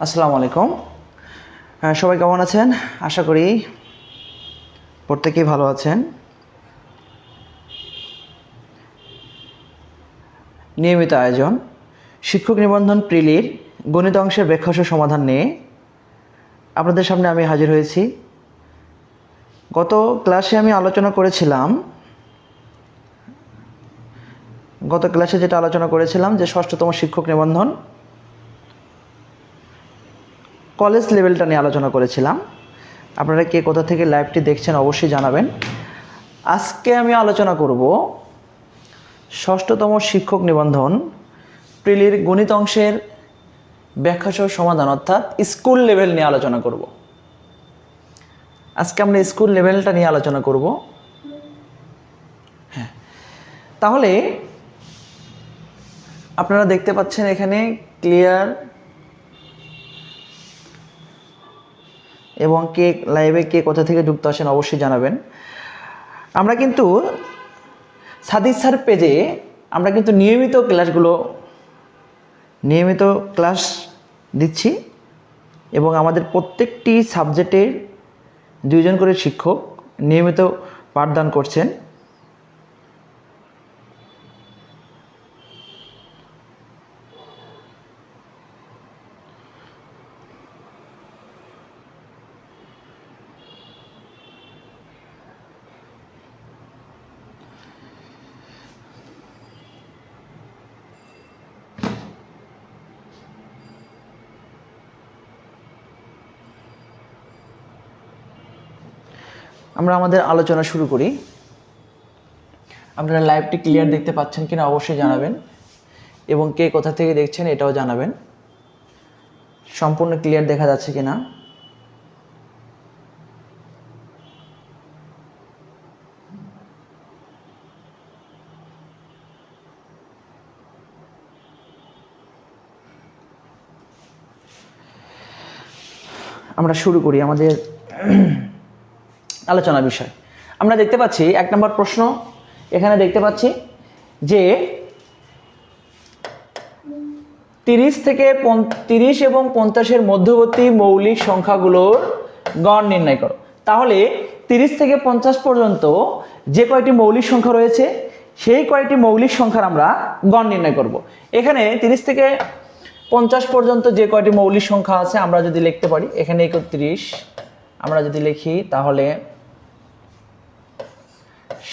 আসসালামু আলাইকুম। সবাই কেমন আছেন? আশা করি প্রত্যেকেই ভালো আছেন। নিয়মিত আয়োজন শিক্ষক নিবন্ধন প্রিলির গণিত অংশের ব্যাখ্যাংশ সমাধান নিয়ে আপনাদের সামনে আমি হাজির হয়েছি। গত ক্লাসে আমি আলোচনা করেছিলাম যেটা আলোচনা করেছিলাম যে ষষ্ঠতম শিক্ষক নিবন্ধন কলেজ লেভেলটা নিয়ে আলোচনা করেছিলাম। আপনারা কে কোথা থেকে লাইভটি দেখছেন অবশ্যই জানাবেন। আজকে আমি আলোচনা করব ষষ্ঠতম শিক্ষক নিবন্ধন প্রিলির গণিত অংশের ব্যাখ্যাসহ সমাধান অর্থাৎ স্কুল লেভেল নিয়ে আলোচনা করব। আজকে আমরা স্কুল লেভেলটা নিয়ে আলোচনা করব। হ্যাঁ, তাহলে আপনারা দেখতে পাচ্ছেন এখানে ক্লিয়ার এবং কে লাইভে কে কোথা থেকে যুক্ত আসেন অবশ্যই জানাবেন। আমরা কিন্তু সাদিক স্যার পেজে আমরা কিন্তু নিয়মিত ক্লাস দিচ্ছি এবং আমাদের প্রত্যেকটি সাবজেক্টের 2 জন করে শিক্ষক নিয়মিত পাঠদান করছেন। আমরা আমাদের আলোচনা শুরু করি। আপনারা লাইভটি ক্লিয়ার দেখতে পাচ্ছেন কিনা অবশ্যই জানাবেন এবং কে কোথা থেকে দেখছেন এটাও জানাবেন। সম্পূর্ণ ক্লিয়ার দেখা যাচ্ছে কিনা। আমরা শুরু করি আমাদের আলোচনা বিষয়। আমরা দেখতে পাচ্ছি 1 নম্বর প্রশ্ন এখানে দেখতে পাচ্ছি যে 30 এবং 50-এর মধ্যবর্তী মৌলিক সংখ্যাগুলোর গড় নির্ণয় করো। তাহলে 30 থেকে 50 পর্যন্ত যে কয়টি মৌলিক সংখ্যা রয়েছে সেই কয়টি মৌলিক সংখ্যার আমরা গড় নির্ণয় করব। এখানে 30 থেকে 50 পর্যন্ত যে কয়টি মৌলিক সংখ্যা আছে আমরা যদি লিখতে পারি, এখানে 31 আমরা যদি লিখি তাহলে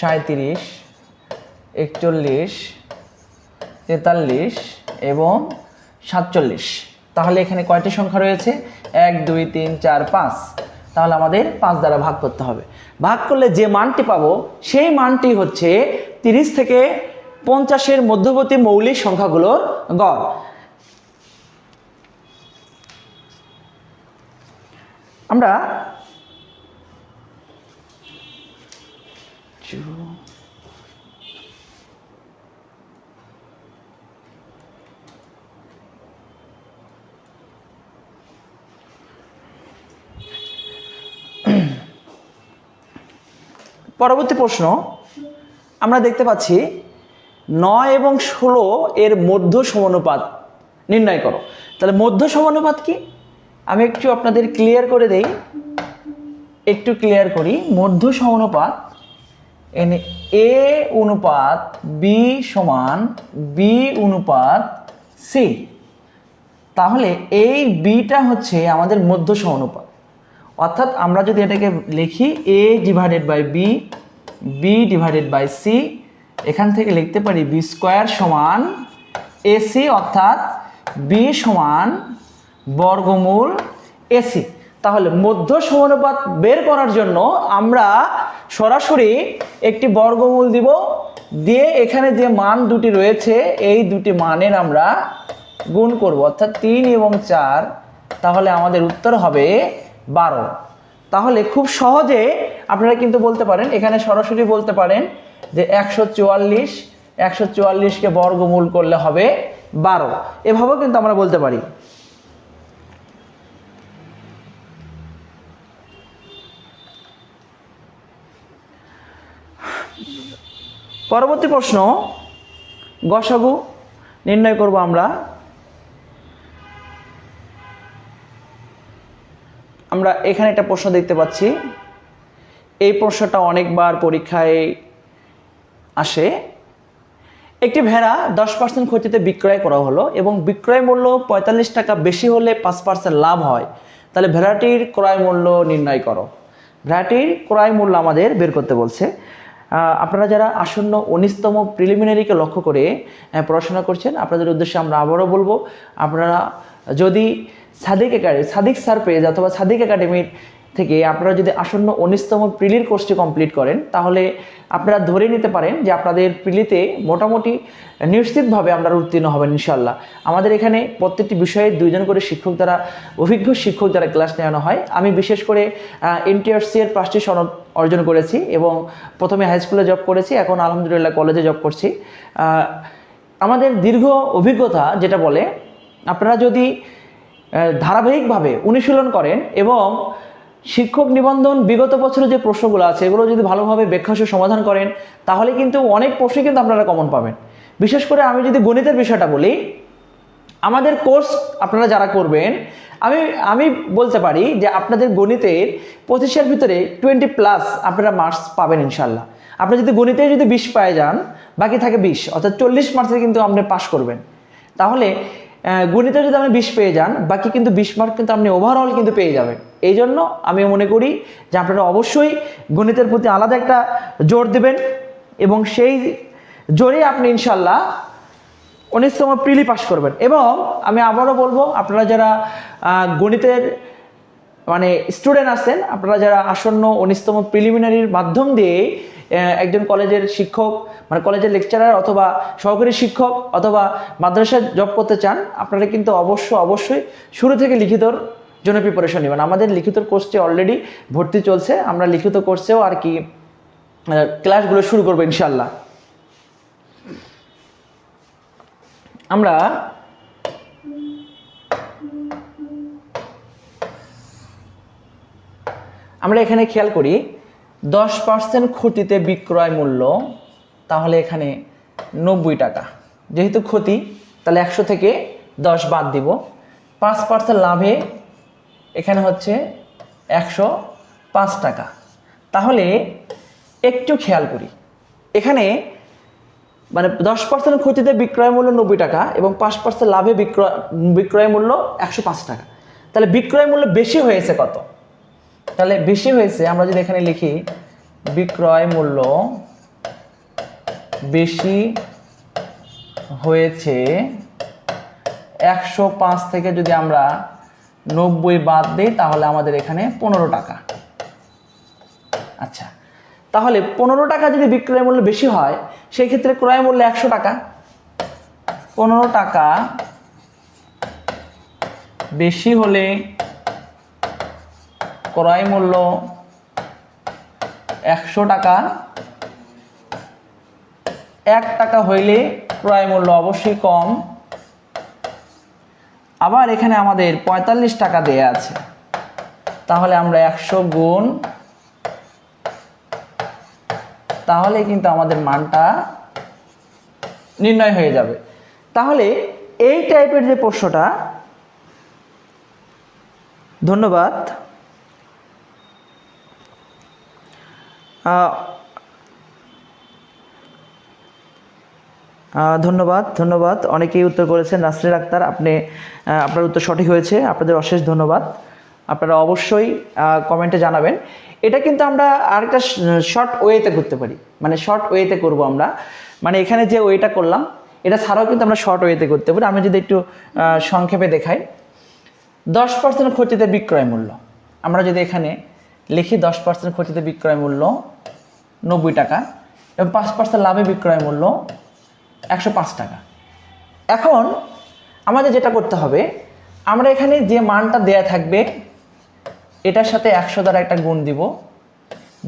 37, 41, 43 এবং 47। তাহলে এখানে কয়টি সংখ্যা রয়েছে? 1 2 3 4 5। তাহলে আমাদের 5 দ্বারা ভাগ করতে হবে। ভাগ করলে যে মানটি পাবো সেই মানটি হচ্ছে 30 থেকে 50-এর মধ্যবর্তী মৌলিক সংখ্যাগুলোর গড়। আমরা পরবর্তী প্রশ্ন আমরা দেখতে পাচ্ছি 9 এবং 16 এর মধ্য সমানুপাত নির্ণয় করো। তাহলে মধ্য সমানুপাত কি আমি একটু আপনাদের ক্লিয়ার করে দেই, মধ্য সমানুপাত এখানে a অনুপাত b সমান b অনুপাত c। তাহলে এই বিটা হচ্ছে আমাদের মধ্য সমানুপাত। অর্থাৎ আমরা যদি এটাকে লিখি a divided by b, b divided by c, এখান থেকে লিখতে পারি b স্কয়ার সমান ac অর্থাৎ b সমান বর্গমূল ac। তাহলে মধ্য সমানুপাত বের করার জন্য আমরা সরাসরি একটি বর্গমূল দিব, দিয়ে এখানে যে মান দুটি রয়েছে এই দুটি মানের আমরা গুণ করব অর্থাৎ 3 এবং 4। তাহলে আমাদের উত্তর হবে 12। তাহলে খুব সহজে আপনারা কিন্তু বলতে পারেন, এখানে সরাসরি বলতে পারেন যে 144কে বর্গমূল করলে হবে 12। এভাবেও কিন্তু আমরা বলতে পারি। পরবর্তী প্রশ্ন গসাগু নির্ণয় করব আমরা। আমরা এখানে একটা প্রশ্ন দেখতে পাচ্ছি, এই প্রশ্নটা অনেকবার পরীক্ষায় আসে। একটি ভেড়া 10% ক্ষতিতে বিক্রয় করা হলো এবং বিক্রয় মূল্য 45 টাকা বেশি হলে 5% লাভ হয়, তাহলে ভেড়াটির ক্রয় মূল্য নির্ণয় করো। ভেড়াটির ক্রয় মূল্য আমাদের বের করতে বলছে। আপনারা যারা আসন্ন 19তম প্রিলিমিনারিকে লক্ষ্য করে পড়াশোনা করছেন, আপনাদের উদ্দেশ্যে আমরা আবারও বলবো, আপনারা যদি সাদিক স্যার পেজ অথবা সাদিক একাডেমির থেকে আপনারা যদি আসন্ন 19তম প্রিলির কোর্সটি কমপ্লিট করেন, তাহলে আপনারা ধরে নিতে পারেন যে আপনাদের প্রিলিতে মোটামুটি নিশ্চিতভাবে আপনারা উত্তীর্ণ হবেন ইনশাল্লাহ। আমাদের এখানে প্রত্যেকটি বিষয়ে 2 জন করে শিক্ষক দ্বারা, অভিজ্ঞ শিক্ষক দ্বারা ক্লাস নেওয়ানো হয়। আমি বিশেষ করে NTRC এর 5টি সনদ অর্জন করেছি এবং প্রথমে হাই স্কুলে জব করেছি, এখন আলহামদুলিল্লাহ কলেজে জব করছি। আমাদের দীর্ঘ অভিজ্ঞতা যেটা বলে, আপনারা যদি ধারাবাহিকভাবে অনুশীলন করেন এবং শিক্ষক নিবন্ধন বিগত বছরে যে প্রশ্নগুলো আছে এগুলো যদি ভালোভাবে ব্যাখ্যাসহ সমাধান করেন, তাহলে কিন্তু অনেক প্রশ্নই কিন্তু আপনারা কমন পাবেন। বিশেষ করে আমি যদি গণিতের বিষয়টা বলি, আমাদের কোর্স আপনারা যারা করবেন, আমি বলতে পারি যে আপনাদের গণিতের 25-এর ভিতরে 20+ আপনারা মার্কস পাবেন ইনশাল্লাহ। আপনি যদি গণিতে যদি 20 পেয়ে যান, বাকি থাকে 20, অর্থাৎ 40 মার্কসে কিন্তু আপনি পাস করবেন। তাহলে গণিতে যদি আপনি 20 পেয়ে যান, বাকি কিন্তু 20 মার্ক কিন্তু আপনি ওভারঅল কিন্তু পেয়ে যাবেন। এই জন্য আমি মনে করি যে আপনারা অবশ্যই গণিতের প্রতি আলাদা একটা জোর দেবেন এবং সেই জোরে আপনি ইনশাল্লাহ 19তম প্রিলি পাস করবেন। এবং আমি আবারও বলবো, আপনারা যারা গণিতের স্টুডেন্ট আছেন, আপনারা যারা আসন্ন 19তম প্রিলিমিনারির মাধ্যম দিয়ে একজন কলেজের শিক্ষক কলেজের লেকচারার অথবা সহকারী শিক্ষক অথবা মাদ্রাসায় জব করতে চান, আপনারা কিন্তু অবশ্যই শুরু থেকে লিখিতর জন্য প্রিপারেশন নেবেন। আমাদের লিখিতর কোর্সটি অলরেডি ভর্তি চলছে, আমরা লিখিত কোর্সেও আর কি ক্লাসগুলো শুরু করবো ইনশাল্লাহ। আমরা এখানে খেয়াল করি 10% ক্ষতিতে বিক্রয় মূল্য, তাহলে এখানে 90 টাকা। যেহেতু ক্ষতি, তাহলে 100 থেকে 10 বাদ দিব। 5% লাভে এখানে হচ্ছে 105 টাকা। তাহলে একটু খেয়াল করি, এখানে 10% ক্ষতিতে বিক্রয় মূল্য 90 টাকা এবং 5% লাভে বিক্রয় মূল্য 105 টাকা। তাহলে বিক্রয় মূল্য বেশি হয়েছে কত? তাহলে বেশি হয়েছে, আমরা যদি এখানে লিখি বিক্রয় মূল্য বেশি হয়েছে 105 থেকে যদি আমরা 90 বাদ দিই, তাহলে আমাদের এখানে 15 টাকা। আচ্ছা, তাহলে 15 টাকা যদি বিক্রয় মূল্য বেশি হয়, সেই ক্ষেত্রে ক্রয় মূল্য 100 টাকা। 15 টাকা বেশি হলে ক্রয় মূল্য 100 টাকা, 1 টাকা হইলে ক্রয় মূল্য অবশ্যই কম। আবার এখানে আমাদের 45 টাকা দেয়া আছে, তাহলে আমরা 100 গুণ, তাহলে কিন্তু আমাদের মানটা নির্ণয় হয়ে যাবে। তাহলে এই টাইপের যে প্রশ্নটা, ধন্যবাদ ধন্যবাদ অনেকেই উত্তর করেছেন। নাসরিন আক্তার, আপনার উত্তর সঠিক হয়েছে, আপনাদের অশেষ ধন্যবাদ। আপনারা অবশ্যই কমেন্টে জানাবেন। এটা কিন্তু আমরা আরেকটা শর্ট ওয়েতে করতে পারি, শর্ট ওয়েতে করবো আমরা, এখানে যে ওয়েটা করলাম এটা ছাড়াও কিন্তু আমরা শর্ট ওয়েতে করতে পারি। আমি যদি একটু সংক্ষেপে দেখাই, 10% ক্ষতিতে বিক্রয় মূল্য, আমরা যদি এখানে লিখি 10% ক্ষতিতে বিক্রয় মূল্য 90 টাকা এবং 5% লাভে বিক্রয় মূল্য 105 টাকা। এখন আমাদের যেটা করতে হবে, আমরা এখানে যে মানটা দেয়া থাকবে এটার সাথে 100 দ্বারা একটা গুণ দিব,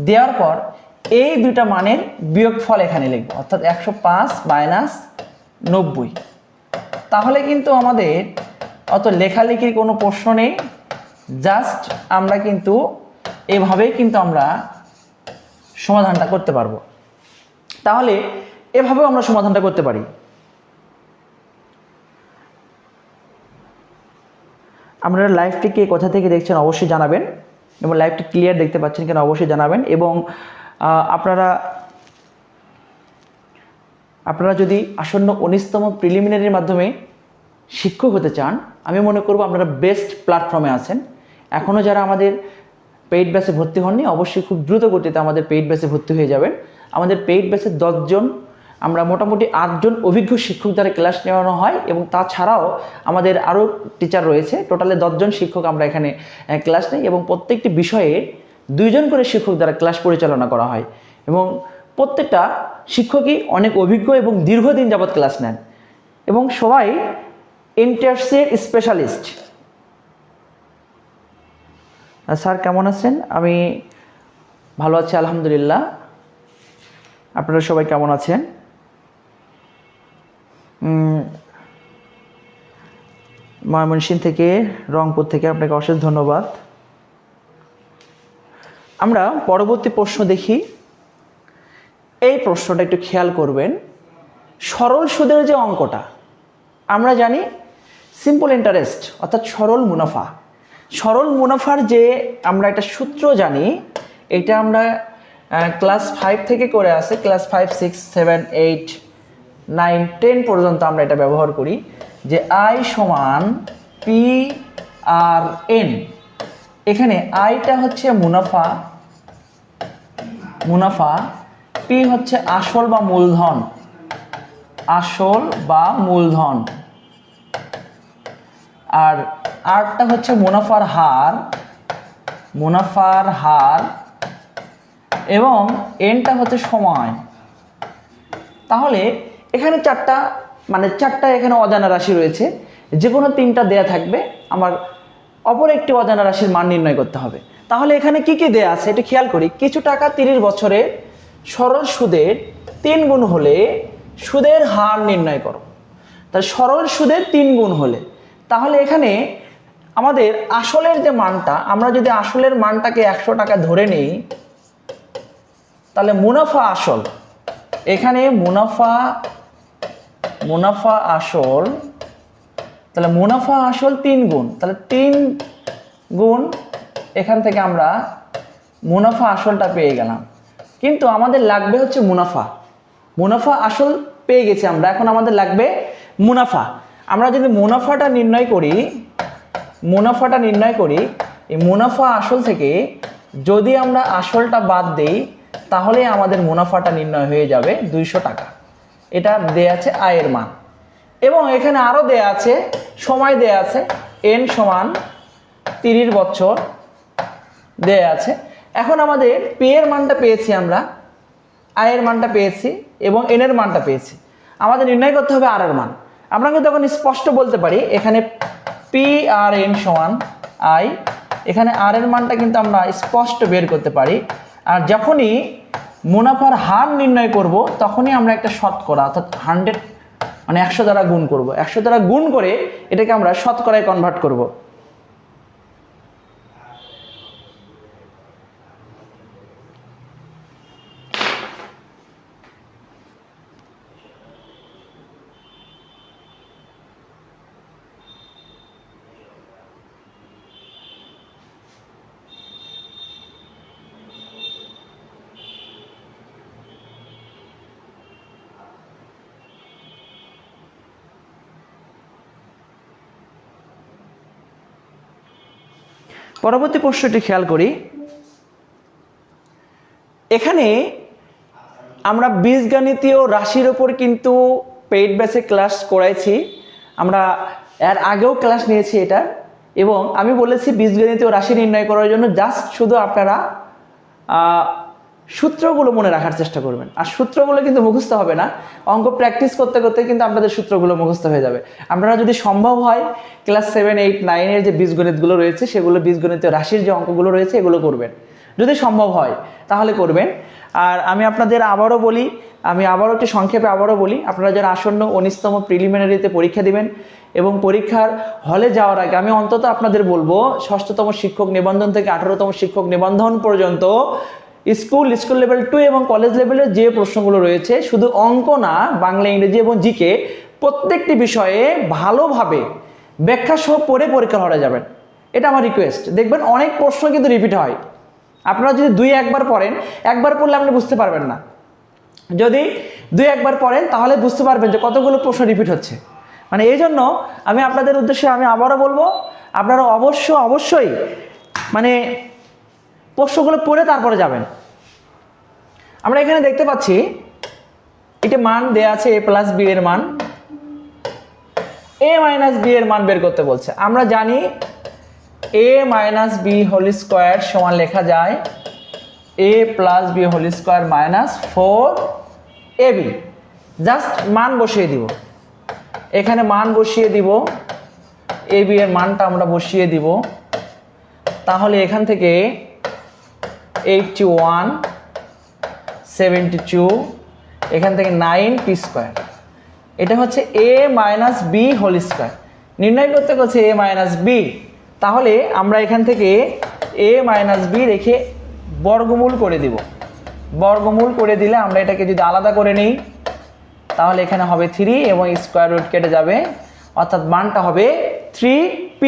দেওয়ার পর এই দুইটা মানের বিয়োগফল এখানে লিখব, অর্থাৎ 105 মাইনাস 90। তাহলে কিন্তু আমাদের অত লেখালেখির কোনো প্রশ্ন নেই, জাস্ট আমরা কিন্তু এভাবেই কিন্তু আমরা সমাধানটা করতে পারবো। তাহলে এভাবেও আমরা সমাধানটা করতে পারি। আপনারা লাইভটিকে কোথা থেকে দেখছেন অবশ্যই জানাবেন, এবং লাইভটি ক্লিয়ার দেখতে পাচ্ছেন কিনা অবশ্যই জানাবেন। এবং আপনারা যদি আসন্ন 19তম প্রিলিমিনারির মাধ্যমে শিক্ষক হতে চান, আমি মনে করব আপনারা বেস্ট প্ল্যাটফর্মে আছেন। এখনও যারা আমাদের পেইড ব্যাচে ভর্তি হননি, অবশ্যই খুব দ্রুত গতিতে আমাদের পেইড ব্যাচে ভর্তি হয়ে যাবেন। আমাদের পেইড ব্যাচে 10 জন, আমরা মোটামুটি 8 জন অভিজ্ঞ শিক্ষক দ্বারা ক্লাস নেওয়ানো হয়, এবং তাছাড়াও আমাদের আরও টিচার রয়েছে। টোটালে 10 জন শিক্ষক আমরা এখানে ক্লাস নেই, এবং প্রত্যেকটি বিষয়ে 2 জন করে শিক্ষক দ্বারা ক্লাস পরিচালনা করা হয়, এবং প্রত্যেকটা শিক্ষকই অনেক অভিজ্ঞ এবং দীর্ঘদিন যাবৎ ক্লাস নেন, এবং সবাই ইন্টারসেট স্পেশালিস্ট। স্যার কেমন আছেন? আমি ভালো আছি আলহামদুলিল্লাহ। আপনারা সবাই কেমন আছেন? ময়মনসিংহ থেকে, রংপুর থেকে আপনাকে অশেষ ধন্যবাদ। আমরা পরবর্তী প্রশ্ন দেখি। এই প্রশ্নটা একটু খেয়াল করবেন। সরল সুদের যে অঙ্কটা, আমরা জানি সিম্পল ইন্টারেস্ট অর্থাৎ সরল মুনাফা। সরল মুনাফার যে আমরা একটা সূত্র জানি, এটা আমরা ক্লাস 5 থেকে করে আসে, ক্লাস 5, 6, 7, 8, 9, 10 পর্যন্ত আমরা এটা ব্যবহার করি, যে আই সমান পি আর এন। এখানে আইটা হচ্ছে মুনাফা, পি হচ্ছে আসল বা মূলধন, আর আরটা হচ্ছে মুনাফার হার, এবং এনটা হচ্ছে সময়। তাহলে এখানে চারটা এখানে অজানা রাশি রয়েছে, যে কোনো 3টা দেয়া থাকবে, আমার অপর একটি অজানা রাশির মান নির্ণয় করতে হবে। তাহলে এখানে কি কি দেয়া আছে একটু খেয়াল করি। কিছু টাকা 30 বছরে সরল সুদের 3 গুণ হলে সুদের হার নির্ণয় করো। তাহলে সরল সুদের 3 গুণ হলে, তাহলে এখানে আমাদের আসলের যে মানটা, আমরা যদি আসলের মানটাকে 100 টাকা ধরে নিই, তাহলে মুনাফা আসল, এখানে মুনাফা আসল, তাহলে মুনাফা আসল 3 গুণ, তাহলে 3 গুণ এখান থেকে আমরা মুনাফা আসলটা পেয়ে গেলাম। কিন্তু আমাদের লাগবে হচ্ছে মুনাফা আসল পেয়ে গেছি আমরা, এখন আমাদের লাগবে মুনাফা। আমরা যদি মুনাফাটা নির্ণয় করি, এই মুনাফা আসল থেকে যদি আমরা আসলটা বাদ দেই, তাহলে আমাদের মুনাফাটা নির্ণয় হয়ে যাবে 200 টাকা। এটা দেয়া আছে আয়ের মান, এবং এখানে আরও দেয়া আছে সময়, দেয়া আছে এন সমান 30 বছর দেয়া আছে। এখন আমাদের পি এর মানটা পেয়েছি, আমরা আয়ের মানটা পেয়েছি, এবং এন এর মানটা পেয়েছি। আমাদের নির্ণয় করতে হবে আর এর মান। আমরা কিন্তু তখন স্পষ্ট বলতে পারি এখানে পি আর এন সমান আই, এখানে আর এর মানটা কিন্তু আমরা স্পষ্ট বের করতে পারি। আর যখনই মুনাফার হার নির্ণয় করব, তখনই আমরা একটা শতকরা অর্থাৎ 100 মানে 100 দ্বারা গুণ করব। 100 দ্বারা গুণ করে এটাকে আমরা শতকরায় কনভার্ট করব। পরবর্তী প্রশ্নটি খেয়াল করি। এখানে আমরা বীজগণিতীয় রাশির ওপর কিন্তু পেইড ব্যাচে ক্লাস করাইছি, আমরা এর আগেও ক্লাস নিয়েছি এটা, এবং আমি বলেছি বীজগণিতীয় রাশি নির্ণয় করার জন্য জাস্ট শুধু আপনারা সূত্রগুলো মনে রাখার চেষ্টা করবেন। আর সূত্রগুলো কিন্তু মুখস্থ হবে না, অঙ্ক প্র্যাকটিস করতে করতে কিন্তু আপনাদের সূত্রগুলো মুখস্থ হয়ে যাবে। আপনারা যদি সম্ভব হয় ক্লাস 7, 8, 9 এর যে বীজগণিতগুলো রয়েছে, সেগুলো বীজগণিতীয় রাশির যে অঙ্কগুলো রয়েছে এগুলো করবেন, যদি সম্ভব হয় তাহলে করবেন। আর আমি আপনাদের আবারও একটি সংক্ষেপে বলি, আপনারা যারা আসন্ন 19তম প্রিলিমিনারিতে পরীক্ষা দিবেন এবং পরীক্ষার হলে যাওয়ার আগে আমি অন্তত আপনাদের বলবো 6তম শিক্ষক নিবন্ধন থেকে 18তম শিক্ষক নিবন্ধন পর্যন্ত স্কুল লেভেল 2 এবং কলেজ লেভেলের যে প্রশ্নগুলো রয়েছে, শুধু অঙ্ক না, বাংলা, ইংরেজি এবং জিকে প্রত্যেকটি বিষয়ে ভালোভাবে ব্যাখ্যা সহ পড়ে পরীক্ষা হলে যাবেন। এটা আমার রিকোয়েস্ট। দেখবেন অনেক প্রশ্ন কিন্তু রিপিট হয়, আপনারা যদি 2-1বার পড়েন, একবার পড়লে আপনি বুঝতে পারবেন না, যদি 2-1বার পড়েন তাহলে বুঝতে পারবেন যে কতগুলো প্রশ্ন রিপিট হচ্ছে। মানে এই জন্য আমি আপনাদের উদ্দেশ্যে আমি আবারও বলবো, আপনারা অবশ্যই মানে প্রশ্নগুলো পড়ে তারপরে যাবেন। আমরা এখানে দেখতে পাচ্ছি এটা মান দেয়া আছে a প্লাস বি এর মান, a মাইনাস বি এর মান বের করতে বলছে। আমরা জানি a minus B whole square সমান লেখা যায় a plus B whole square minus 4ab। Just মান বসিয়ে দিব, এখানে মান বসিয়ে দিব, ab এর মানটা আমরা বসিয়ে দিব। তাহলে এখান থেকে 81, 72, এখান থেকে 9p স্কোয়ার, এটা হচ্ছে a minus B whole square. নির্ণয় করতে বলছে a মাইনাস বি, তাহলে আমরা এখান থেকে a মাইনাস বি রেখে বর্গমূল করে দিব। বর্গমূল করে দিলে আমরা এটাকে যদি আলাদা করে নিই তাহলে এখানে হবে 3 এবং স্কোয়ার রুট কেটে যাবে, অর্থাৎ মানটা হবে 3p।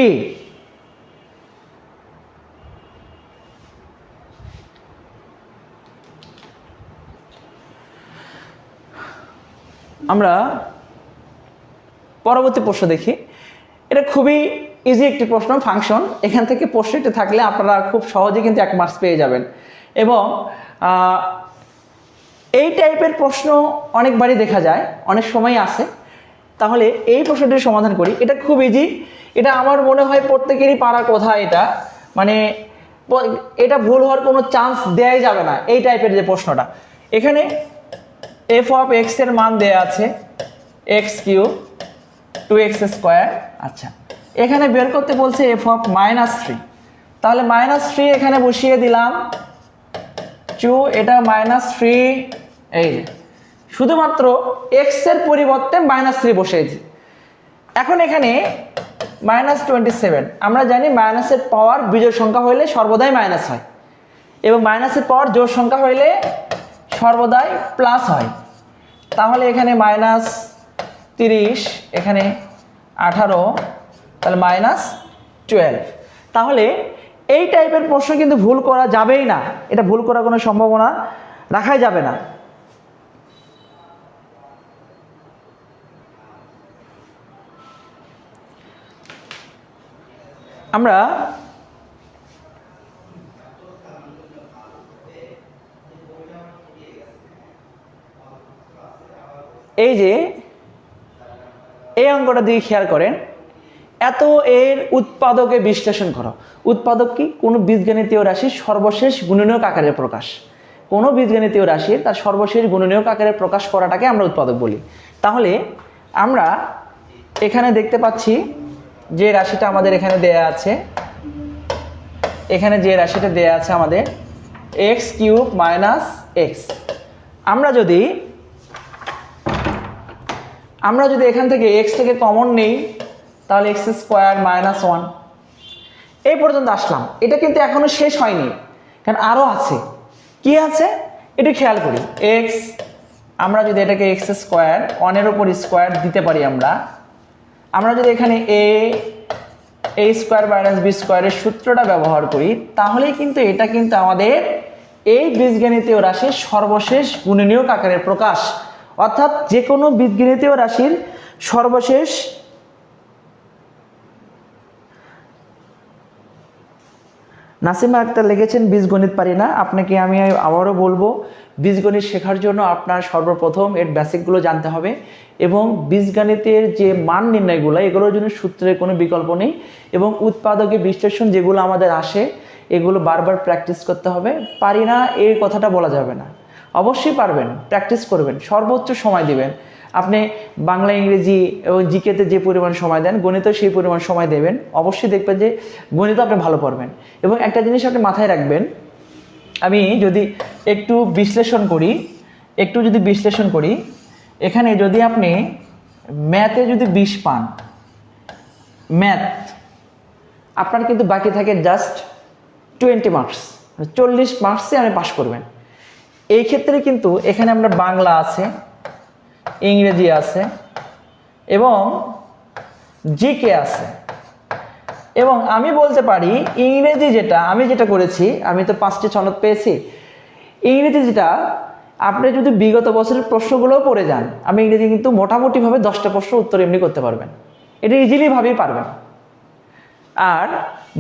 আমরা পরবর্তী প্রশ্ন দেখি। এটা খুবই ইজি একটি প্রশ্ন, ফাংশন। এখান থেকে প্রশ্নটি থাকলে আপনারা খুব সহজে কিন্তু 1 মার্কস পেয়ে যাবেন। এবং এই টাইপের প্রশ্ন অনেকবারই দেখা যায়, অনেক সময় আসে। তাহলে এই প্রশ্নটির সমাধান করি। এটা খুব ইজি, এটা আমার মনে হয় প্রত্যেকেরই পারার কথা। এটা মানে এটা ভুল হওয়ার কোনো চান্স দেওয়াই যাবে না, এই টাইপের যে প্রশ্নটা। এখানে f অফ x এর মান দেয়া আছে x কিউব 2x স্কোয়ার। আচ্ছা, এখানে বের করতে বলছে f অফ -3, তাহলে -3 এখানে বসিয়ে দিলাম, 2 এটা -3, এই শুধুমাত্র x এর পরিবর্তে -3 বসিয়েছি। এখন এখানে -27, আমরা জানি মাইনাসের পাওয়ার বিজোড় সংখ্যা হইলে সর্বদাই মাইনাস হয়, এবং মাইনাসের পাওয়ার জোড় সংখ্যা হইলে সর্বদাই প্লাস হয়। তাহলে এখানে -30, এখানে 18, তাহলে -12। তাহলে এই টাইপের প্রশ্ন কিন্তু ভুল করা যাবেই না, এটা ভুল করার কোনো সম্ভাবনা রাখাই যাবে না। আমরা এই যে এই অঙ্কটা দিয়ে খেয়াল করেন, এত এর উৎপাদকে বিশ্লেষণ করো। উৎপাদক কি? কোনো বীজগণিতীয় রাশির সর্বশেষ গুণনীয়ক আকারের প্রকাশ। কোনো বীজগণিতীয় রাশির তার সর্বশেষ গুণনীয়ক আকারে প্রকাশ করাটাকে আমরা উৎপাদক বলি। তাহলে আমরা এখানে দেখতে পাচ্ছি যে রাশিটা আমাদের এখানে দেয়া আছে, এখানে যে রাশিটা দেয়া আছে আমাদের x কিউব মাইনাস x। আমরা যদি এখান থেকে x থেকে কমন নেই তাহলে x স্কোয়ার মাইনাস 1। এই পর্যন্ত আসলাম। এটা কিন্তু এখনো শেষ হয়নি, কারণ আরও আছে। কি আছে একটু খেয়াল করি। x, আমরা যদি এটাকে x স্কোয়ার 1-এর উপর স্কোয়ার দিতে পারি, আমরা যদি এখানে a স্কোয়ার মাইনাস বি স্কোয়ারের সূত্রটা ব্যবহার করি, তাহলেই কিন্তু এটা কিন্তু আমাদের এই বীজগণিতীয় রাশির সর্বশেষ গুণনীয়ক আকারের প্রকাশ। অর্থাৎ যে কোনো বীজগণিতীয় রাশির সর্বশেষ নাসিমা আক্তার লিখেছেন বীজগণিত পারি না। আপনাকে আমি আবারও বলবো, বীজগণিত শেখার জন্য আপনার সর্বপ্রথম এর বেসিকগুলো জানতে হবে, এবং বীজগণিতের যে মান নির্ণয়গুলো, এগুলোর জন্য সূত্রের কোনো বিকল্প নেই, এবং উৎপাদকে বিশ্লেষণ যেগুলো আমাদের আসে এগুলো বারবার প্র্যাকটিস করতে হবে। পারি না এই কথাটা বলা যাবে না, অবশ্যই পারবেন, প্র্যাকটিস করবেন, সর্বোচ্চ সময় দিবেন। আপনি বাংলা, ইংরেজি এবং জিকেতে যে পরিমাণ সময় দেন, গণিতেও সেই পরিমাণ সময় দেবেন, অবশ্যই দেখবেন যে গণিত আপনি ভালো পারবেন। এবং একটা জিনিস আপনি মাথায় রাখবেন, আমি যদি একটু বিশ্লেষণ করি, এখানে যদি আপনি ম্যাথে যদি 20 পান, ম্যাথ আপনার কিন্তু বাকি থাকে জাস্ট 20 মার্কস, 40 মার্কসে আপনি পাস করবেন। এই ক্ষেত্রে কিন্তু এখানে আমরা বাংলা আছে, ইংরেজি আছে এবং জিকে আছে। এবং আমি বলতে পারি ইংরেজি যেটা আমি যেটা করেছি, আমি তো 5টি সনদ পেয়েছি। ইংরেজি যেটা আপনি যদি বিগত বছরের প্রশ্নগুলোও পড়ে যান, আমি ইংরেজি কিন্তু মোটামুটিভাবে 10টা প্রশ্ন উত্তর এমনি করতে পারবেন, এটা ইজিলি ভাবেই পারবেন। আর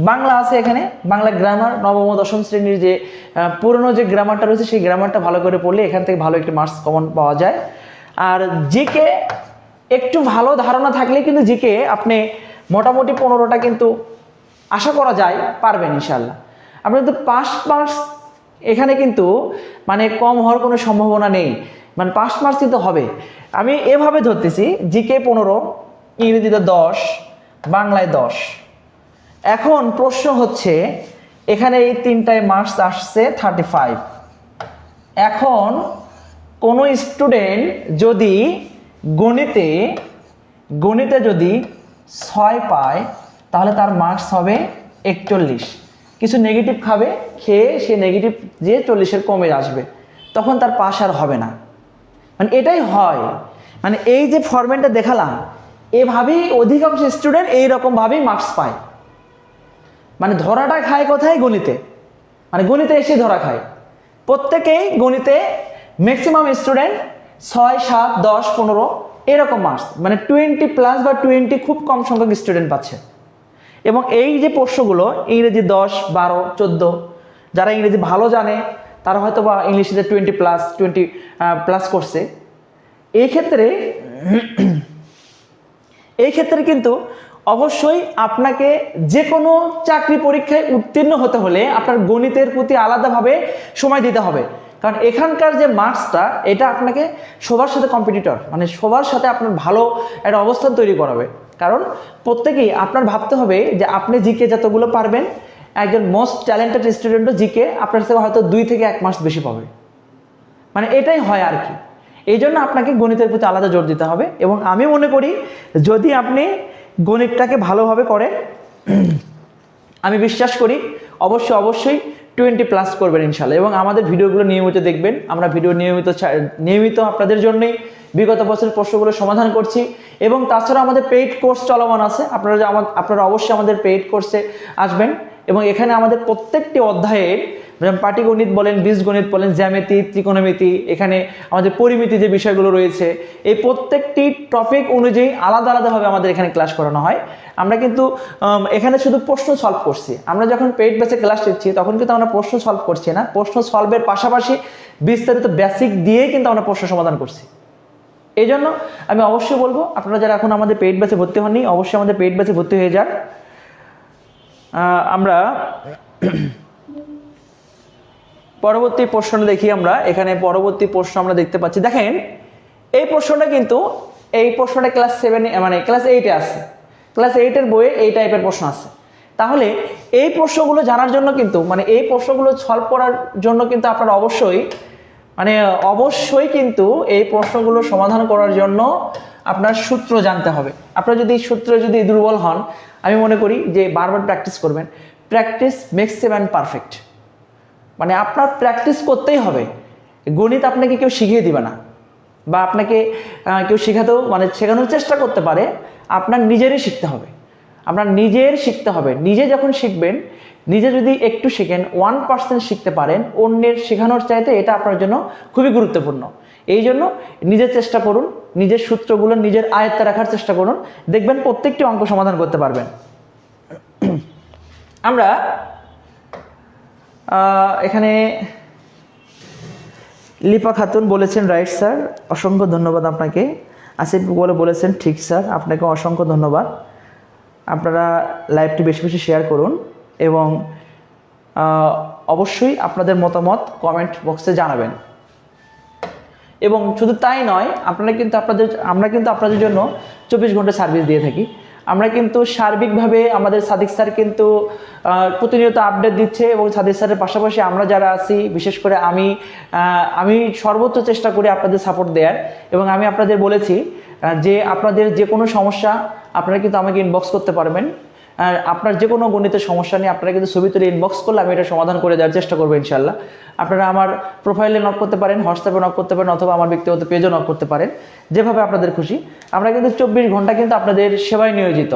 বাংলা আছে এখানে, বাংলা গ্রামার নবম ও দশম শ্রেণীর যে পুরনো যে গ্রামারটা রয়েছে সেই গ্রামারটা ভালো করে পড়লে এখান থেকে ভালো একটি মার্কস কমন পাওয়া যায়। আর জিকে একটু ভালো ধারণা থাকলে কিন্তু জিকে আপনি মোটামুটি 15টা কিন্তু আশা করা যায় পারবেন ইনশাল্লাহ। আপনি কিন্তু পাস মার্কস এখানে কিন্তু মানে কম হওয়ার কোনো সম্ভাবনা নেই, মানে পাস মার্কস কিন্তু হবে। আমি এভাবে ধরতেছি, জিকে 15, ইংরেজিতে 10, বাংলায় 10। এখন প্রশ্ন হচ্ছে এখানে এই 3টায় মার্কস আসছে 35। এখন কোনো স্টুডেন্ট যদি গণিতে যদি 6 পায় তাহলে তার মার্কস হবে 41। কিছু নেগেটিভ খাবে, খেয়ে সে নেগেটিভ যে 40-এর কমে আসবে, তখন তার পাস আর হবে না। মানে এটাই হয়, মানে এই যে ফরম্যাটটা দেখালাম এভাবেই অধিকাংশ স্টুডেন্ট এইরকমভাবেই মার্কস পায়। মানে ধরাটা খায় কোথায়? গণিতে, মানে গণিতে এসে ধরা খায় প্রত্যেকেই। গণিতে ম্যাক্সিমাম স্টুডেন্ট 6, 7, 10, 15 এরকম মার্কস, মানে 20+ বা 20 খুব কম সংখ্যক স্টুডেন্ট পাচ্ছে। এবং এই যে প্রশ্নগুলো ইংরেজি 10, 12, 14, যারা ইংরেজি ভালো জানে তারা হয়তো বা ইংলিশে 20+ করছে। এই ক্ষেত্রে কিন্তু অবশ্যই আপনাকে যে কোনো চাকরি পরীক্ষায় উত্তীর্ণ হতে হলে আপনার গণিতের প্রতি আলাদাভাবে সময় দিতে হবে। কারণ এখানকার যে মার্কসটা এটা আপনাকে সবার সাথে কম্পিটিটর, মানে সবার সাথে আপনার ভালো একটা অবস্থান তৈরি করাবে। কারণ প্রত্যেকেই আপনার ভাবতে হবে যে আপনি জিকে যতগুলো পারবেন, একজন মোস্ট ট্যালেন্টেড স্টুডেন্টও জিকে আপনার থেকে হয়তো 2 থেকে 1 মার্কস বেশি পাবে। মানে এটাই হয় আর কি। এই জন্য আপনাকে গণিতের প্রতি আলাদা জোর দিতে হবে। এবং আমি মনে করি যদি আপনি গণিতটাকে ভালোভাবে করেন, আমি বিশ্বাস করি অবশ্যই 20+ করবেন ইনশাল্লাহ। এবং আমাদের ভিডিওগুলো নিয়মিত দেখবেন, আমরা ভিডিও নিয়মিত আপনাদের জন্যই বিগত বছরের প্রশ্নগুলো সমাধান করছি। এবং তাছাড়া আমাদের পেইড কোর্স চলমান আছে, আপনারা অবশ্যই আমাদের পেইড কোর্সে আসবেন। এবং এখানে আমাদের প্রত্যেকটি অধ্যায়ের যেমন পাটিগণিত বলেন, বীজগণিত বলেন, জ্যামিতি, ত্রিকোণমিতি, এখানে আমাদের পরিমিতি যে বিষয়গুলো রয়েছে, এই প্রত্যেকটি টপিক অনুযায়ী আলাদাভাবে আমাদের এখানে ক্লাস করানো হয়। আমরা কিন্তু এখানে শুধু প্রশ্ন সলভ করছি। আমরা যখন পেইড ব্যাচে ক্লাস নিচ্ছি তখন কিন্তু আমরা প্রশ্ন সলভ করছি না, প্রশ্ন সলভের পাশাপাশি বিস্তারিত বেসিক দিয়ে কিন্তু আমরা প্রশ্ন সমাধান করছি। এই জন্য আমি অবশ্যই বলবো আপনারা যারা এখন আমাদের পেইড ব্যাচে ভর্তি হননি অবশ্যই আমাদের পেইড ব্যাচে ভর্তি হয়ে যান। আমরা পরবর্তী প্রশ্নটা দেখি। আমরা এখানে পরবর্তী প্রশ্ন আমরা দেখতে পাচ্ছি, দেখেন এই প্রশ্নটা কিন্তু ক্লাস 7 মানে ক্লাস 8-এ আছে, ক্লাস 8-এর বইয়ে এই টাইপের প্রশ্ন আছে। তাহলে এই প্রশ্নগুলো জানার জন্য কিন্তু মানে এই প্রশ্নগুলো সলভ করার জন্য কিন্তু আপনারা অবশ্যই কিন্তু এই প্রশ্নগুলো সমাধান করার জন্য আপনার সূত্র জানতে হবে। আপনারা যদি সূত্রে দুর্বল হন, আমি মনে করি যে বারবার প্র্যাকটিস করবেন। Practice makes a man perfect. মানে আপনার প্র্যাকটিস করতেই হবে। গণিত আপনাকে কেউ শিখিয়ে দিবে না, বা আপনাকে কেউ শেখানোর চেষ্টা করতে পারে, আপনার নিজেরই শিখতে হবে। নিজে যখন শিখবেন, নিজে যদি একটু শিখেন, 1% শিখতে পারেন, অন্যের শেখানোর চাইতে এটা আপনার জন্য খুবই গুরুত্বপূর্ণ। এই জন্য নিজের চেষ্টা করুন, নিজের সূত্রগুলো নিজের আয়ত্তে রাখার চেষ্টা করুন, দেখবেন প্রত্যেকটি অঙ্ক সমাধান করতে পারবেন। আমরা এখানে লিপা খাতুন বলেছেন রাইট স্যার, অসংখ্য ধন্যবাদ আপনাকে। আসিফ বলেছেন ঠিক স্যার, আপনাকে অসংখ্য ধন্যবাদ। আপনারা লাইভটি বেশি বেশি শেয়ার করুন এবং অবশ্যই আপনাদের মতামত কমেন্ট বক্সে জানাবেন। এবং শুধু তাই নয়, আমরা কিন্তু আপনাদের জন্য 24 ঘন্টা সার্ভিস দিয়ে থাকি। আমরা কিন্তু সার্বিকভাবে আমাদের সাদিক স্যার কিন্তু প্রতিনিয়ত আপডেট দিচ্ছে, এবং সাদিক স্যারের পাশাপাশি আমরা যারা আছি, বিশেষ করে আমি সর্বোচ্চ চেষ্টা করি আপনাদের সাপোর্ট দেওয়ার। এবং আমি আপনাদের বলেছি যে আপনাদের যে কোনো সমস্যা আপনারা কিন্তু আমাকে ইনবক্স করতে পারবেন। আপনার যে কোনো গণিতের সমস্যা নিয়ে আপনারা কিন্তু ছবি তুলে ইনবক্স করলে আমি এটা সমাধান করে দেওয়ার চেষ্টা করবো ইনশাল্লাহ। আপনারা আমার প্রোফাইলে নক করতে পারেন, হোয়াটসঅ্যাপে নক করতে পারেন, অথবা আমার ব্যক্তিগত পেজও নক করতে পারেন, যেভাবে আপনাদের খুশি। আমরা কিন্তু 24 ঘন্টা কিন্তু আপনাদের সেবায় নিয়োজিত।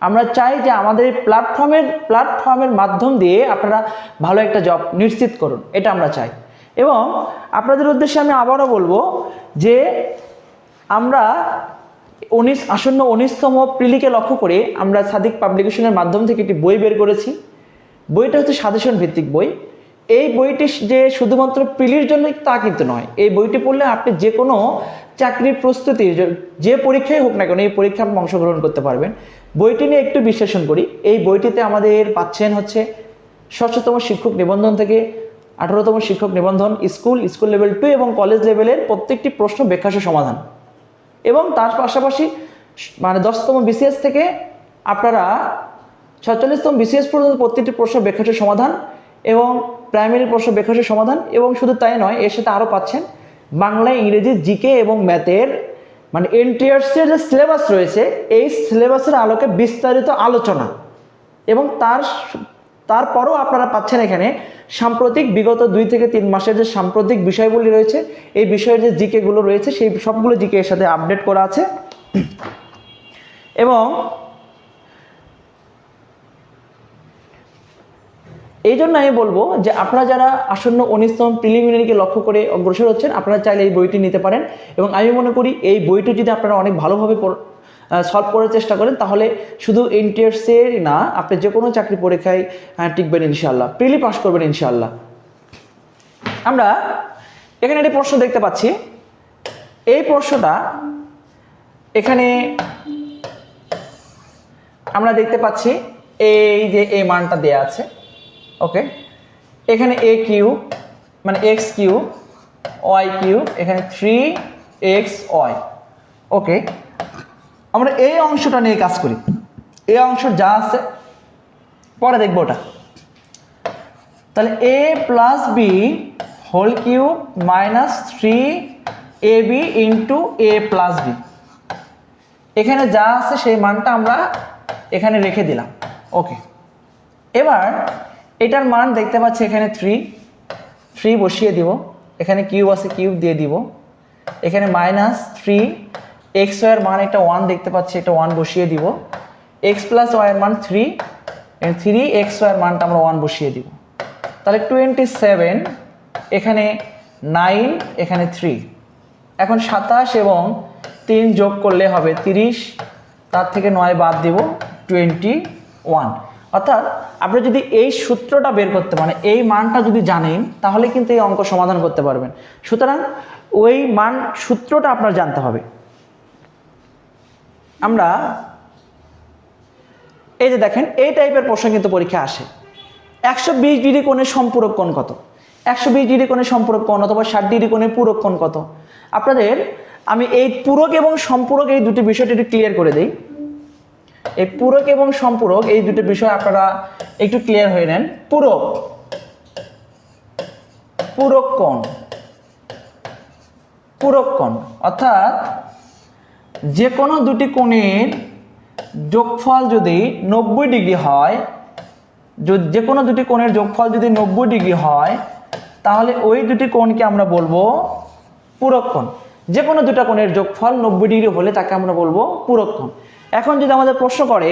আমরা চাই যে আমাদের প্ল্যাটফর্মের মাধ্যম দিয়ে আপনারা ভালো একটা জব নিশ্চিত করুন, এটা আমরা চাই। এবং আপনাদের উদ্দেশ্যে আমি আবারও বলবো যে আমরা আসন্ন 19তম প্রিলিকে লক্ষ্য করে আমরা সাদিক পাবলিকেশনের মাধ্যম থেকে একটি বই বের করেছি। বইটা হচ্ছে সাজেশন ভিত্তিক বই। এই বইটি যে শুধুমাত্র প্রিলির জন্য তা কিন্তু নয়, এই বইটি পড়লে আপনি যে কোনো চাকরির প্রস্তুতি যে পরীক্ষায় হোক না কেন এই পরীক্ষায় আপনি অংশগ্রহণ করতে পারবেন। বইটি নিয়ে একটু বিশ্লেষণ করি। এই বইটিতে আমাদের পাচ্ছেন হচ্ছে 6তম শিক্ষক নিবন্ধন থেকে 18তম শিক্ষক নিবন্ধন, স্কুল লেভেল 2 এবং কলেজ লেভেলের প্রত্যেকটি প্রশ্ন ব্যাখ্যাসহ সমাধান, এবং তার পাশাপাশি মানে 10তম বিসিএস থেকে আপনারা 46তম বিসিএস পর্যন্ত প্রত্যেকটি প্রশ্ন ব্যাখ্যাসহ সমাধান এবং প্রাইমারি প্রশ্ন ব্যাখ্যাসহ সমাধান। এবং শুধু তাই নয়, এর সাথে আরও পাচ্ছেন বাংলা, ইংরেজি, জিকে এবং ম্যাথের মানে এনটিআরসির যে সিলেবাস রয়েছে এই সিলেবাসের আলোকে বিস্তারিত আলোচনা। এবং তারপরও আপনারা পাচ্ছেন এখানে সাম্প্রতিক বিগত 2 থেকে 3 মাসের যে সাম্প্রতিক বিষয়গুলি রয়েছে, এই বিষয়ের যে জিকেগুলো রয়েছে সেই সবগুলো জিকে এর সাথে আপডেট করা আছে। এবং এই জন্য আমি বলবো যে আপনারা যারা আসন্ন 19তম প্রিলিমিনারিকে লক্ষ্য করে অগ্রসর হচ্ছেন, আপনারা চাইলে এই বইটি নিতে পারেন। এবং আমি মনে করি এই বইটি যদি আপনারা অনেক ভালোভাবে সলভ করার চেষ্টা করেন তাহলে শুধু এনটিআরসির না, আপনি যে কোনো চাকরি পরীক্ষায় টিকবেন ইনশাআল্লাহ, প্রিলি পাস করবেন ইনশাআল্লাহ। আমরা এখানে একটি প্রশ্ন দেখতে পাচ্ছি। এই প্রশ্নটা এখানে আমরা দেখতে পাচ্ছি এই যে এই মানটা দেয়া আছে, ওকে। এখানে এ কিউ মানে এক্স কিউ ওয়াই কিউ, এখানে 3xy, ওকে। আমরা এই অংশটা নিয়ে কাজ করি। এই অংশ যা আছে পরে দেখবো ওটা। তাহলে a plus B whole cube minus 3ab into a plus B, এখানে যা আছে সেই মানটা আমরা এখানে রেখে দিলাম, ওকে। এবার এটার মান দেখতে পাচ্ছি এখানে 3 বসিয়ে দিব, এখানে কিউব আছে কিউব দিয়ে দিব, এখানে মাইনাস 3xy এর মান এটা 1 দেখতে পাচ্ছি, এটা 1 বসিয়ে দিব, x প্লাস y এর মান 3xy এর মানটা আমরা 1 বসিয়ে দিব। তাহলে 27, এখানে 9, এখানে 3। এখন 27 এবং 3 যোগ করলে হবে 30, তার থেকে 9 বাদ দিব 21। অর্থাৎ আপনি যদি এই সূত্রটা বের করতে মানে এই মানটা যদি জানেন তাহলে কিন্তু এই অঙ্ক সমাধান করতে পারবেন। সুতরাং ওই মান সূত্রটা আপনার জানতে হবে। আমরা এই যে দেখেন এই টাইপের প্রশ্ন কিন্তু পরীক্ষা আসে। 120 ডিগ্রি কোণের সম্পূরক কোণ কত? 120 ডিগ্রি কোণের সম্পূরক কোণ অথবা 60 ডিগ্রি কোণের পূরক কোণ কত? আপনাদের আমি এই পূরক এবং সম্পূরক এই দুটি বিষয়টি একটু ক্লিয়ার করে দেই। এই পূরক এবং সম্পূরক এই দুটো বিষয় আপনারা একটু ক্লিয়ার হয়ে নেন। পূরক কোণ অর্থাৎ যে কোনো দুটি কোণের যোগফল যদি 90 ডিগ্রি হয়, যে কোনো দুটি কোণের যোগফল যদি 90 ডিগ্রি হয় তাহলে ওই দুটি কোণকে আমরা বলবো পূরক কোণ। যে কোনো দুটো কোণের যোগফল 90 ডিগ্রি হলে তাকে আমরা বলবো পূরক কোণ। এখন যদি আমাদের প্রশ্ন করে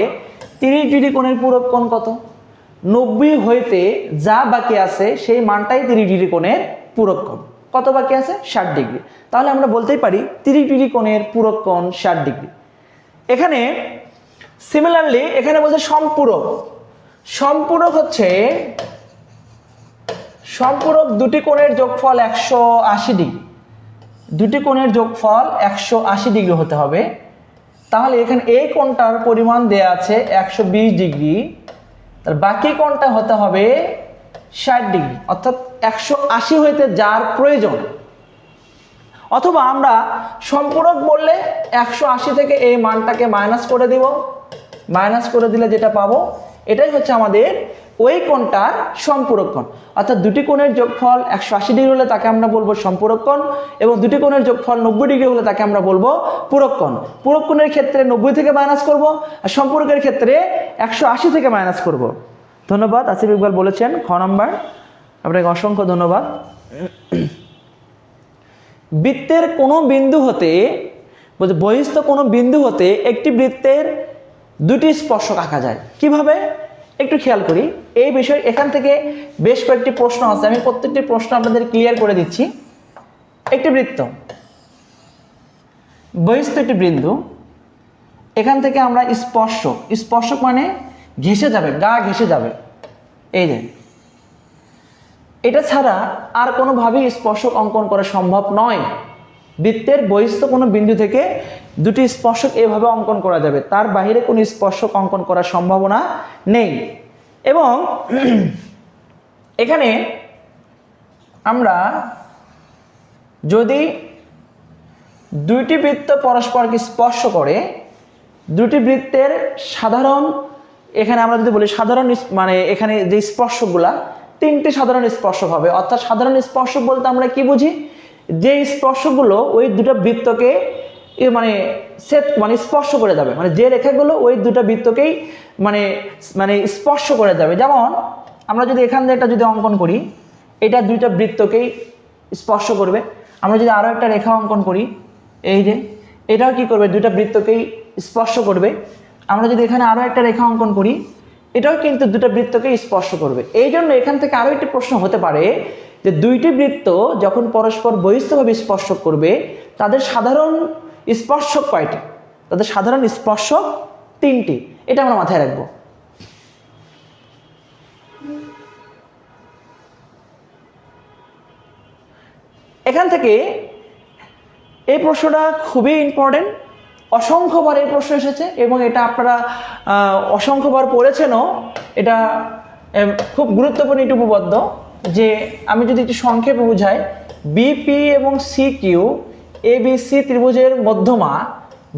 30 ডিগ্রি কোণের পূরক কোণ কত? 90 হইতে যা বাকি আছে সেই মানটাই 30 ডিগ্রি কোণের পূরক কোণ। কত বাকি আছে? 60 ডিগ্রি। তাহলে আমরা বলতেই পারি 30 ডিগ্রি কোণের পূরক কোণ 60 ডিগ্রি। এখানে সিমিলারলি এখানে বলছে সম্পূরক হচ্ছে দুটি কোণের যোগফল 180 ডিগ্রি। দুটি কোণের যোগফল 180 ডিগ্রি হতে হবে। তাহলে এখানে এই কোণটার পরিমাণ দেয়া আছে 120 ডিগ্রি, তার বাকি কোণটা হতে হবে 60 ডিগ্রি, অর্থাৎ 180 হইতে যার প্রয়োজন। অথবা আমরা সম্পূরক বললে 180 থেকে এই মানটাকে মাইনাস করে দিব, মাইনাস করে দিলে যেটা পাবো এটাই হচ্ছে আমাদের ওই কোণটার সম্পূরক কোণ। অর্থাৎ দুটি কোণের যোগফল 180 ডিগ্রি হলে তাকে আমরা বলবো সম্পূরক কোণ, এবং দুটি কোণের যোগফল 90 ডিগ্রি হলে তাকে আমরা বলবো পূরক কোণ। পূরক কোণের ক্ষেত্রে 90 থেকে মাইনাস করব, আর সম্পূরকের ক্ষেত্রে 180 থেকে মাইনাস করব। ধন্যবাদ। আসিফ ইকবাল বলেছেন খ নম্বর, আপনাকে অসংখ্য ধন্যবাদ। বৃত্তের কোনো বিন্দু হতে বহিস্থ কোনো বিন্দু হতে একটি বৃত্তের দুটি স্পর্শক আঁকা যায় কিভাবে একটু খেয়াল করি। এই বিষয়ে এখান থেকে বেশ কয়েকটি প্রশ্ন আছে, আমি প্রত্যেকটি প্রশ্ন আপনাদের ক্লিয়ার করে দিচ্ছি। একটি বৃত্ত, বহিস্থ একটি বিন্দু, এখান থেকে আমরা স্পর্শক মানে ঘেঁষে যাবে, গা ঘেঁষে যাবে, এই যে এটা ছাড়া আর কোনোভাবেই স্পর্শক অঙ্কন করা সম্ভব নয়। বৃত্তের বহিস্থ কোনো বিন্দু থেকে দুটি স্পর্শক এভাবে অঙ্কন করা যাবে, তার বাইরে কোনো স্পর্শক অঙ্কন করার সম্ভাবনা নেই। এবং এখানে আমরা যদি দুইটি বৃত্ত পরস্পরকে স্পর্শ করে, দুটি বৃত্তের সাধারণ, এখানে আমরা যদি বলি সাধারণ মানে এখানে যে স্পর্শকগুলা তিনটি সাধারণ স্পর্শক হবে। অর্থাৎ সাধারণ স্পর্শক বলতে আমরা কি বুঝি, যে স্পর্শকগুলো ওই দুটো বৃত্তকে মানে মানে স্পর্শ করে যাবে, মানে যে রেখাগুলো ওই দুটো বৃত্তকেই মানে মানে স্পর্শ করে যাবে। যেমন আমরা যদি এখান থেকে এটা যদি অঙ্কন করি, এটা দুইটা বৃত্তকেই স্পর্শ করবে। আমরা যদি আরও একটা রেখা অঙ্কন করি, এই যে এটাও কি করবে, দুইটা বৃত্তকেই স্পর্শ করবে। আমরা যদি এখানে আরও একটা রেখা অঙ্কন করি, এটাও কিন্তু দুটো বৃত্তকে স্পর্শ করবে। এই জন্য এখান থেকে আরও একটি প্রশ্ন হতে পারে যে দুইটি বৃত্ত যখন পরস্পর বহিস্থভাবে স্পর্শ করবে, তাদের সাধারণ স্পর্শক কয়টি? তাদের সাধারণ স্পর্শক তিনটি। এটা আমরা মাথায় রাখবো। এখান থেকে এই প্রশ্নটা খুবই ইম্পর্টেন্ট, অসংখ্যবার এই প্রশ্ন এসেছে এবং এটা আপনারা অসংখ্যবার পড়েছেনও। এটা খুব গুরুত্বপূর্ণ একটি উপপাদ্য, যে আমি যদি একটু সংক্ষেপে বুঝাই, বিপি এবং সি কিউ এবিসি ত্রিভুজের মধ্যমা,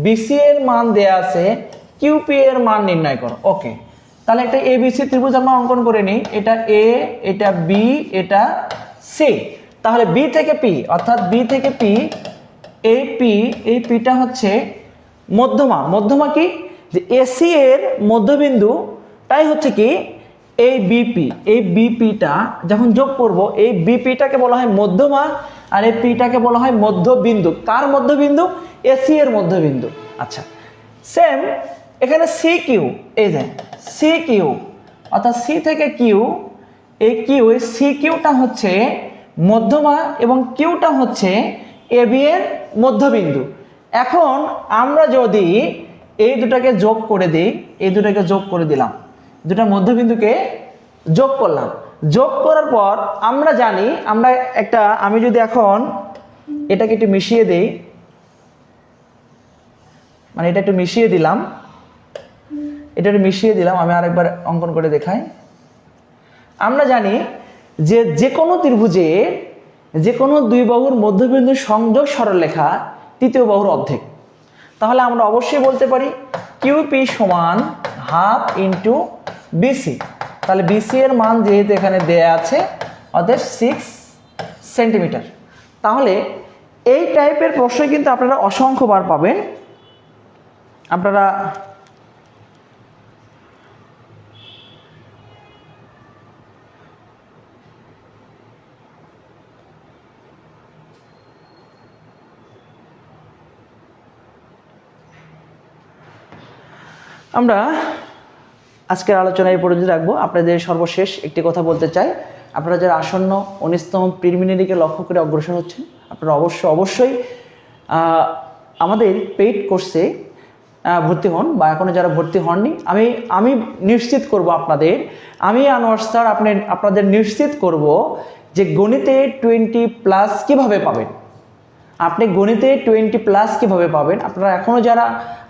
বিসি এর মান দেয়া আছে, কিউপি এর মান নির্ণয় করো। ওকে, তাহলে একটা এবিসি ত্রিভুজ আমরা অঙ্কন করে নিই। এটা এ, এটা বি, এটা সি। তাহলে বি থেকে পি, অর্থাৎ বি থেকে পি, এই পিটা হচ্ছে মধ্যমা। মধ্যমা কি, যে এসি এর মধ্যবিন্দুটাই হচ্ছে কি এই বিপি। এই বিপিটা যখন যোগ করব, এই বিপিটাকে বলা হয় মধ্যমা, আর এই পিটাকে বলা হয় মধ্যবিন্দু। কার মধ্যবিন্দু? এসি এর মধ্যবিন্দু। আচ্ছা, সেম এখানে সি কিউ, এই যে সি কিউ, অর্থাৎ সি থেকে কিউ, এই কিউ, এই সি কিউটা হচ্ছে মধ্যমা এবং কিউটা হচ্ছে এবি এর মধ্যবিন্দু। এখন আমরা যদি এই দুটাকে যোগ করে দিই, এই দুটাকে যোগ করে দিলাম, দুটা মধ্যবিন্দুকে যোগ করলাম। যোগ করার পর আমরা জানি, আমরা একটা, আমি যদি এখন এটাকে একটু মিশিয়ে দেই, মানে এটা একটু মিশিয়ে দিলাম, এটা একটু মিশিয়ে দিলাম, আমি আরেকবার অঙ্কন করে দেখাই। আমরা জানি যে যে কোনো ত্রিভুজে যে কোনো দুই বাহুর মধ্যবিন্দুর সংযোগ সরলরেখা তৃতীয় বাহুর অর্ধেক। তাহলে আমরা অবশ্যই বলতে পারি কিউপি সমান হাফ ইন্টু বিসি। তাহলে বিসি এর মান যেহেতু এখানে দেয়া আছে, অর্থাৎ 6 সেন্টিমিটার। তাহলে এই টাইপের প্রশ্ন কিন্তু আপনারা অসংখ্যবার পাবেন। আপনারা আমরা আজকের আলোচনা এই পর্যন্ত রাখবো। আপনাদের সর্বশেষ একটি কথা বলতে চাই, আপনারা যারা আসন্ন 19তম প্রিলিমিনারিকে লক্ষ্য করে অগ্রসর হচ্ছেন, আপনারা অবশ্যই আমাদের পেইড কোর্সে ভর্তি হন, বা এখনও যারা ভর্তি হননি, আমি নিশ্চিত করব আপনাদের, আমি আনোয়ার স্যার আপনাদের নিশ্চিত করব যে গণিতে 20+ কীভাবে পাবেন। আপনি গণিতে 20+ কীভাবে পাবেন? আপনারা এখনও যারা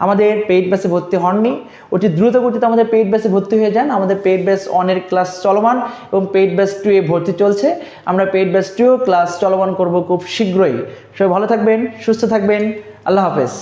আমাদের পেইড ব্যাচে ভর্তি হননি, অতি দ্রুত গতিতে আমাদের পেইড ব্যাচে ভর্তি হয়ে যান। আমাদের পেইড ব্যাচ 1 এর ক্লাস চলমান এবং পেইড ব্যাচ 2 এ ভর্তি চলছে। আমরা পেইড ব্যাচ 2 ক্লাস চলমান করব খুব শীঘ্রই। সবাই ভালো থাকবেন, সুস্থ থাকবেন, আল্লাহ হাফেজ।